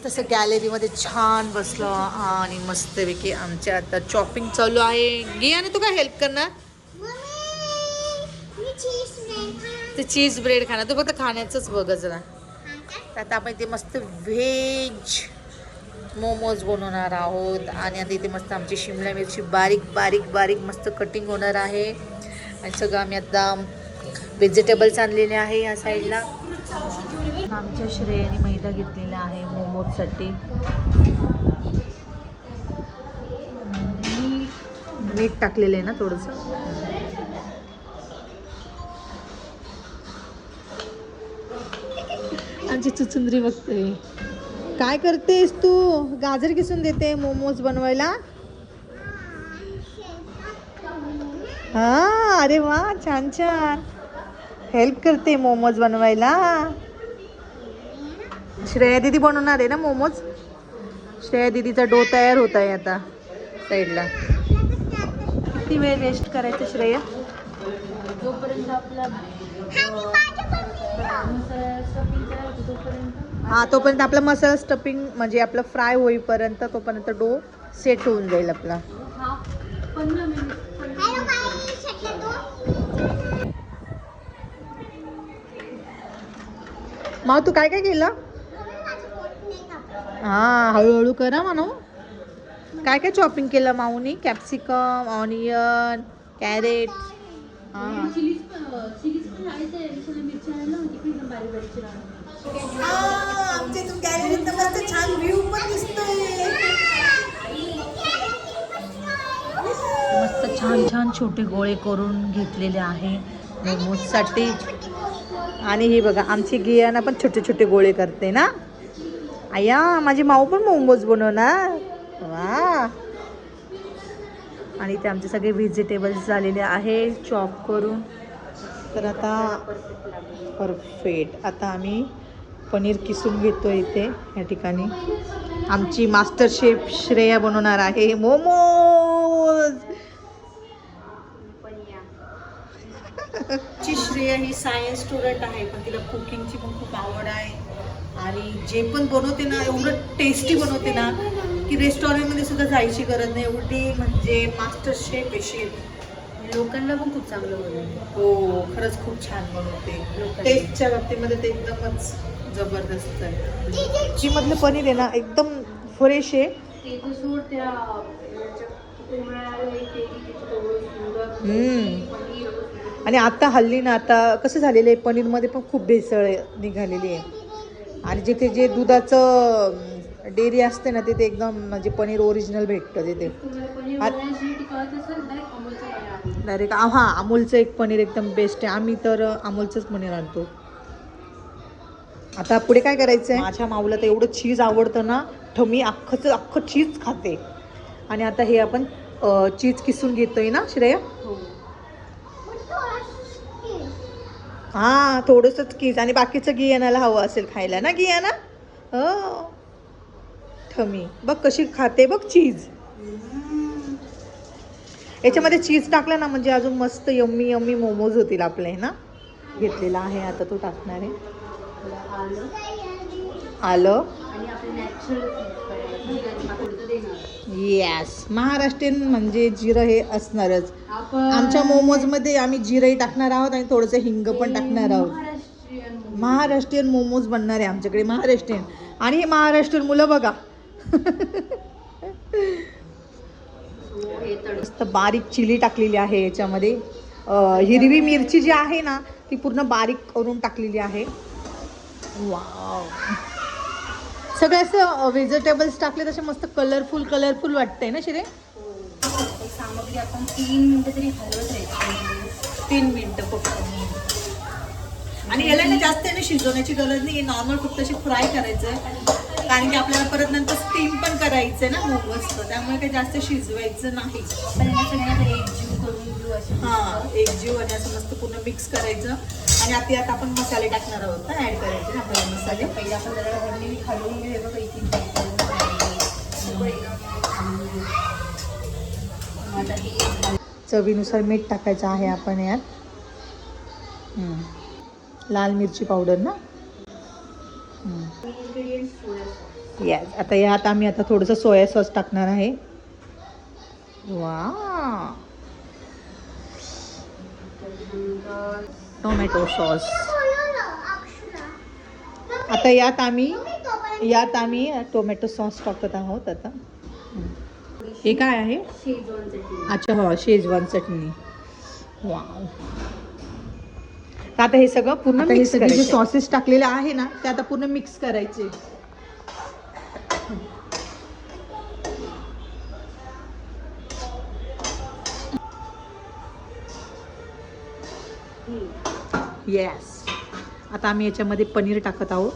तसं गॅलरीमध्ये छान बसलो आणि मस्तपैकी आमच्या आता चॉपिंग चालू आहे. गियाने तू काय हेल्प करणार? ते चीज ब्रेड खाणार. तू फक्त खाण्याचंच बघ जरा. आता आपण इथे मस्त व्हेज मोमोज बनवणार आहोत आणि आता इथे मस्त आमची शिमला मिरची बारीक बारीक बारीक मस्त कटिंग होणार आहे आणि सगळं आम्ही आता व्हेजिटेबल्स आणलेले आहे या साईडला. आमच्या श्रेयाने मैदा घेतलेला आहे मोमोजसाठी. मीठ टाकलेलं आहे ना थोडंसं. आमची चुचुंदरी बघते. काय करतेस तू? गाजर किसून देते मोमोज बनवायला. हा, अरे वा, छान छान हेल्प करते मोमोज बनवायला. श्रेया दीदी बनवणार आहे ना मोमोज. श्रेया दीदीचा डो तयार होत आहे आता साईडला. किती वेळ रेस्ट करायचं श्रेया? जोपर्यंत आपला हा, तोपर्यंत आपला मसाला स्टफिंग म्हणजे आपलं फ्राय होईपर्यंत तोपर्यंत डो सेट होऊन जाईल आपला. 15 मिनिट. माव तू काय काय केलं? हा, हळूहळू करा म्हणू. काय काय चॉपिंग केलं माऊनी? Capsicum, onion, crate. आमच्या इथून गॅलरीत मस्त छान व्ह्यू पण दिसतोय. मस्त छान छान छोटे गोळे करून घेतलेले आहे मोमोजसाठी. आणि हे बघा आमची गियाना पण छोटे छोटे गोळे करते ना. आया, माझी माऊ पण मोमोज बनवणार. वा. आणि ते आमचे सगळे व्हेजिटेबल्स झालेले आहे चॉप करून. तर आता परफेक्ट. आता आम्ही पनीर किसून घेतो इथे या ठिकाणी. आमची मास्टर शेफ श्रेया बनवणार आहे मोमोज. श्रेया ही सायन्स स्टुडंट आहे पण तिला कुकिंगची पण खूप आवड आहे आणि जे पण बनवते ना एवढं टेस्टी बनवते ना की रेस्टॉरंटमध्ये सुद्धा जायची गरज नाही. एवढी म्हणजे मास्टर शेफ आहे शेफ. लोकांना पण खूप चांगलं बनवते. हो, खरंच खूप छान बनवते. टेस्टच्या बाबतीमध्ये ते एकदमच जबरदस्त आहे. जी मधलं पनीर आहे ना एकदम फ्रेश आहे. आणि आता हल्ली ना आता कसं झालेलं आहे पनीरमध्ये पण खूप भेसळ निघालेली आहे. आणि जिथे जे दुधाचं डेअरी असते ना तिथे एकदम म्हणजे पनीर ओरिजिनल भेटतं तिथे. डायरेक्ट हां, अमूलचं एक पनीर एकदम बेस्ट आहे. आम्ही तर अमूलचंच पनीर आणतो. आता पुढे काय करायचं आहे? माझ्या माऊला तर एवढं चीज आवडतं ना, मी अख्खं चीज खाते. आणि आता हे आपण चीज किसून घेतोय ना श्रेया. हा, थोडंसंच किस आणि बाकीचं गियानाला हवं असेल खायला ना गियाना. हो, ठमी बघ कशी खाते बघ चीज. याच्यामध्ये चीज टाकलं ना म्हणजे अजून मस्त यम्मी यम्मी मोमोज होतील आपले ना. घेतलेला आहे आता तो टाकणार आहे. आलं. येस, महाराष्ट्रीयन म्हणजे जिरं हे असणारच. आमच्या मोमोजमध्ये आम्ही जिरंही टाकणार आहोत आणि थोडंसं हिंग पण टाकणार आहोत. महाराष्ट्रीयन मोमोज बनणार आहे आमच्याकडे महाराष्ट्रीयन. आणि हे महाराष्ट्रीयन मुलं बघा मस्त बारीक चिली टाकलेली आहे याच्यामध्ये. हिरवी मिरची जी आहे ना ती पूर्ण बारीक करून टाकलेली आहे. वाव, सगळे असं व्हेजिटेबल्स टाकले तसे मस्त कलरफुल वाटतंय ना शिरे. सामग्री आपण 3 मिनिटं तरी हलवत राहायची. 3 मिनिटं फक्त. आणि याला ना जास्त आहे ना शिजवण्याची गरज नाही. नॉर्मल फक्त अशी फ्राय करायचं कारण की आपल्याला परत नंतर स्टीम पण करायचं आहे ना मोमोजचं. त्यामुळे काही जास्त शिजवायचं नाही. एकजीव आणि असं मस्त पूर्ण मिक्स करायचं. आणि आता आपण मसाले टाकणार आहोत ना, ऍड करायचे ना आपल्याला मसाले. पहिले आपण जरा खालून घेऊ बघा. चवीनुसार मीठ टाकायचं आहे आपण यात. लाल मिरची पावडर ना. येस, आता यात आम्ही आता थोडंसं सोया सॉस टाकणार आहे. वा, टोमॅटो सॉस. आता यात आम्ही टोमॅटो सॉस टाकत आहोत आता. हे काय आहे? शेजवान चटणी. अच्छा, हो, शेजवान चटणी. वाव. आता हे सगळं पूर्ण मिक्स करायचं. जे सॉसेस टाकलेले आहे ना ते आता पूर्ण मिक्स करायचे. येस, आता आम्ही याच्यामध्ये पनीर टाकत आहोत.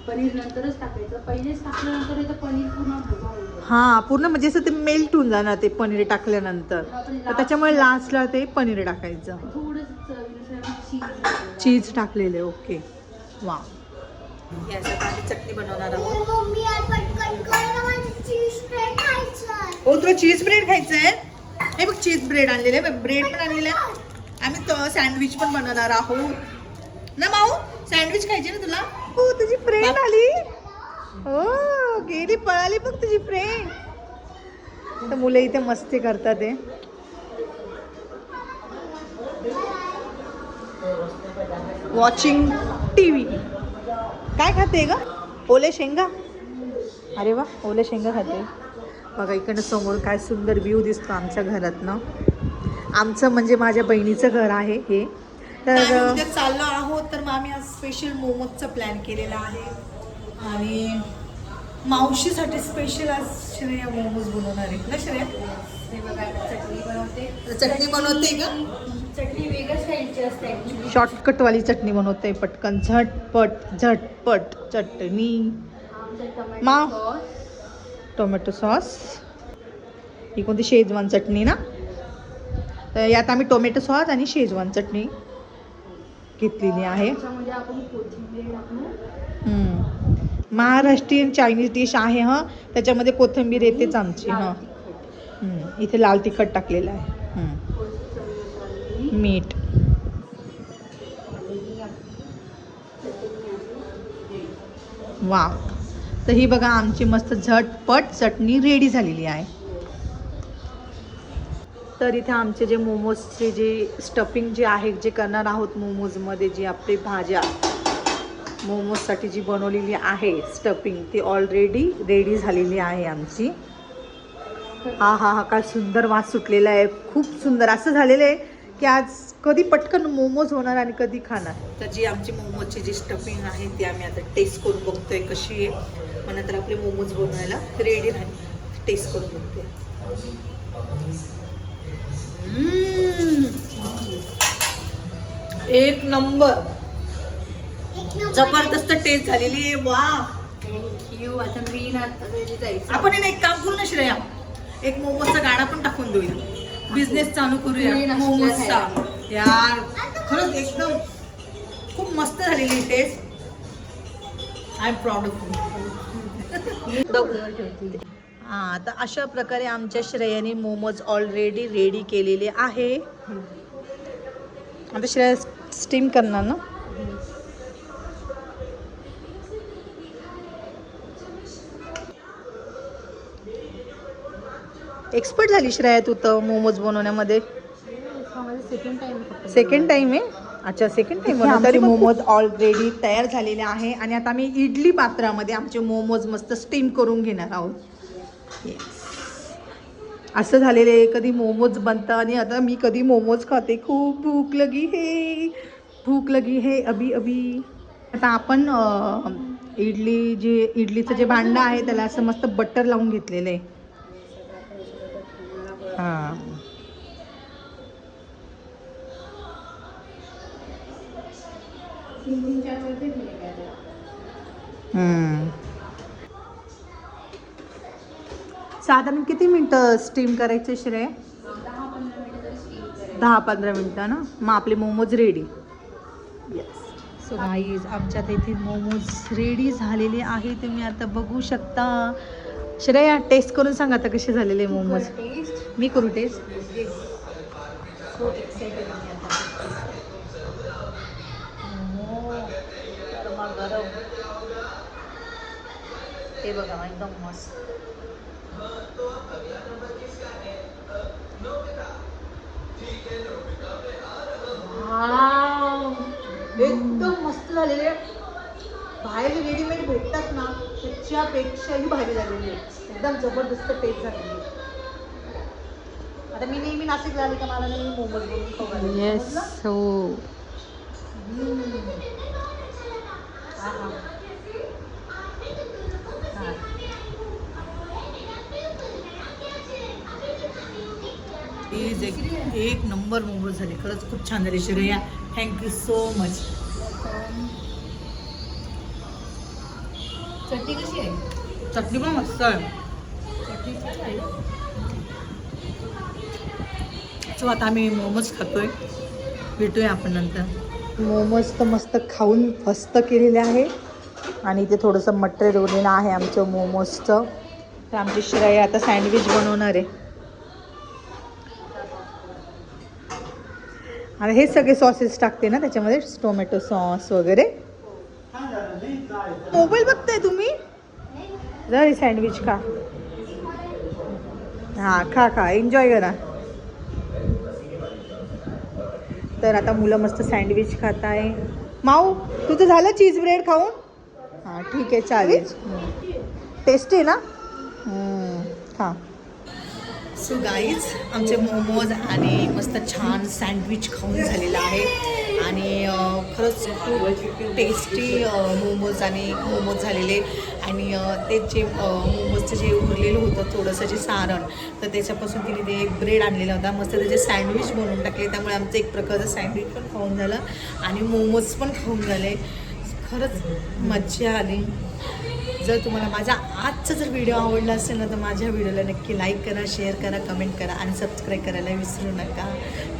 पनीर नंतरच टाकायचं, पहिलेच टाकल्यानंतर याचं पनीर पूर्ण भुगा होईल. हां, पूर्ण म्हणजे असं ते मेल्ट होऊन जाणार ते पनीर टाकल्यानंतर. तर त्याच्यामुळे लास्टला ते पनीर टाकायचं. चीज टाकलेले. ओके, वा. याच्यात आम्ही चटणी बनवणार आहोत. हो, तुला चीज ब्रेड खायचं आहे? हे बघ, चीज ब्रेड आणलेले आहे, ब्रेड पण आणलेलं आहे. आम्ही तो सँडविच पण बनवणार आहोत ना माऊ. सँडविच खायचे ना तुला? हो, तुझी फ्रेंड आली. हो, गेली, पळाली बघ तुझी फ्रेंड. तर मुलं इथे मस्ती करतात आहे. Watching TV. काय खाते ग? ओले शेंगा. अरे वा, ओले शेंगा खाते. बघा इकडनं समोर काय सुंदर व्ह्यू दिसतो आमच्या घरातनं. आमचं म्हणजे माझ्या बहिणीचं घर आहे हे. तर उद्या चाललो आहोत, तर मग आम्ही आज स्पेशल मोमोजचा प्लॅन केलेला आहे. आणि मावशीसाठी स्पेशल आज श्रेया मोमोज बनवणार आहे ना श्रेया? हे बघा, चटणी बनवते. चटणी बनवते का? चटणी वेगळ्या स्टाईलची असते ॲक्च्युली. शॉर्टकटवाली चटणी बनवते, पटकन झटपट झटपट चटणी. माव, टोमॅटो सॉस. ही कोणती? शेजवान चटणी ना? तर यात आम्ही टोमॅटो सॉस आणि शेजवान चटणी घेतलेली आहे. त्याच्यामध्ये आपण कोथिंबीर टाकू. महाराष्ट्रीयन चायनीज डिश आहे. हा, त्याच्यामध्ये कोथिंबीर येतेच आमची. हां, इथे लाल तिखट टाकलेलं आहे. मीठ. वा, तर ही बघा आमची मस्त झटपट चटणी रेडी झालेली आहे. तर इथे आमचे जे मोमोजचे जे स्टफिंग जे आहे, जे करणार आहोत मोमोजमध्ये, जी आपली भाज्या मोमोजसाठी जी बनवलेली आहे स्टफिंग, ती ऑलरेडी रेडी झालेली आहे आमची. हा हा हा, काय सुंदर वास सुटलेला आहे. खूप सुंदर असं झालेलं आहे की आज कधी पटकन मोमोज होणार आणि कधी खाणार. तर जी आमची मोमोजची जी स्टफिंग आहे ती आम्ही आता टेस्ट करून बघतोय कशी आहे. मग नंतर आपले मोमोज बनवायला रेडी राहील. टेस्ट करून बघतोय. एक नंबर, जबरदस्त टेस्ट झालेली आहे. वा, थँक्यू. आता मी ना जायचं. आपण एक काम करू ना श्रेया, एक मोमोजचा गाणा पण टाकून देऊया. बिझनेस चालू करूया मोमोजचा. यार खरंच एकदम खूप मस्त झालेली taste. I am proud of you. हां, तर अशा प्रकारे आमच्या श्रेयाने मोमोज ऑलरेडी रेडी केलेले आहे. आता श्रेया स्टीम करणार ना? एक्सपर्ट झाली श्रेया तू तर मोमोज बनवण्यामध्ये. सेकंड टाइम आहे. अच्छा, सेकंड टाइम तरी मोमोज ऑलरेडी तयार झालेले आहे. आणि आता आम्ही इडली पात्रामध्ये आमचे मोमोज मस्त स्टीम करून घेणार आहोत. असं झालेलं आहे, कधी मोमोज बनतं आणि आता मी कधी मोमोज खाते. खूप भूक लगी है अभी अभी. आता आपण इडलीचं जे भांडं आहे त्याला असं मस्त बटर लावून घेतलेलं आहे. हां, साधारण किती मिनटं स्टीम करायचे श्रेय? 10-15 मिनटं ना. मग आपले momos ready. Yes. So guys, आमच्यात इथे मोमोज रेडी झालेले आहे. तुम्ही आता बघू शकता. श्रेया टेस्ट करून सांगा आता कसे झालेले मोमोज. मी करू टेस्ट? हे बघा एकदम मस्त. एकदम मस्त झालेले. बाहेर रेडीमेड भेटतात ना त्याच्यापेक्षाही भारी झालेली आहे. एकदम जबरदस्त टेस्ट झालेली आहे. आता मी नेहमी नाशिकला आले का मला नेहमी मोमोज बनवून खाऊ घालायचे. येस समजलं? हो. आहा. हा. प्लीज एक नंबर मोमोज झाले. खरंच खूप छान झाले. Shreya thank you so much. चटणी कशी आहे? चटणी पण मस्त आहे. चटणी छान आहे. सो आता आम्ही मोमोज खातोय. भेटूया आपण नंतर. मोमोज तर मस्त खाऊन फस्त केलेले आहे आणि इथे थोडंसं मटेरियल उरलेलं आहे आमचं मोमोजचं. तर आमची श्रेया आता सँडविच बनवणार आहे. आणि हे सगळे सॉसेस टाकते ना त्याच्यामध्ये, टोमॅटो सॉस वगैरे. मोबाईल बघताय तुम्ही? जा सँडविच खा. हां खा खा, एन्जॉय करा. तर आता मुलं मस्त सँडविच खात आहे. माऊ तुझं झालं चीज ब्रेड खाऊन? हां ठीक आहे चालेल. टेस्टी आहे ना? खा. सो गाईज आमचे मोमोज आणि मस्त छान सँडविच खाऊन झालेलं आहे. आणि खरंच खूप टेस्टी मोमोज झालेले. आणि ते जे मोमोजचं जे उरलेलं होतं थोडंसं जे सारण, तर त्याच्यापासून तिने ते एक ब्रेड आणलेला होता. मस्त त्याचे सँडविच बनवून टाकले. त्यामुळे आमचं एक प्रकारचं सँडविच पण खाऊन झालं आणि मोमोज पण खाऊन झाले. खरंच मज्जा आली. जर तुम्हाला माझा आजचा जर व्हिडिओ आवडला असेल ना तर माझ्या व्हिडिओला नक्की लाईक करा, शेअर करा, कमेंट करा आणि सबस्क्राईब करायला विसरू नका.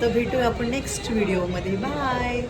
तर भेटूया आपण नेक्स्ट व्हिडिओमध्ये. बाय.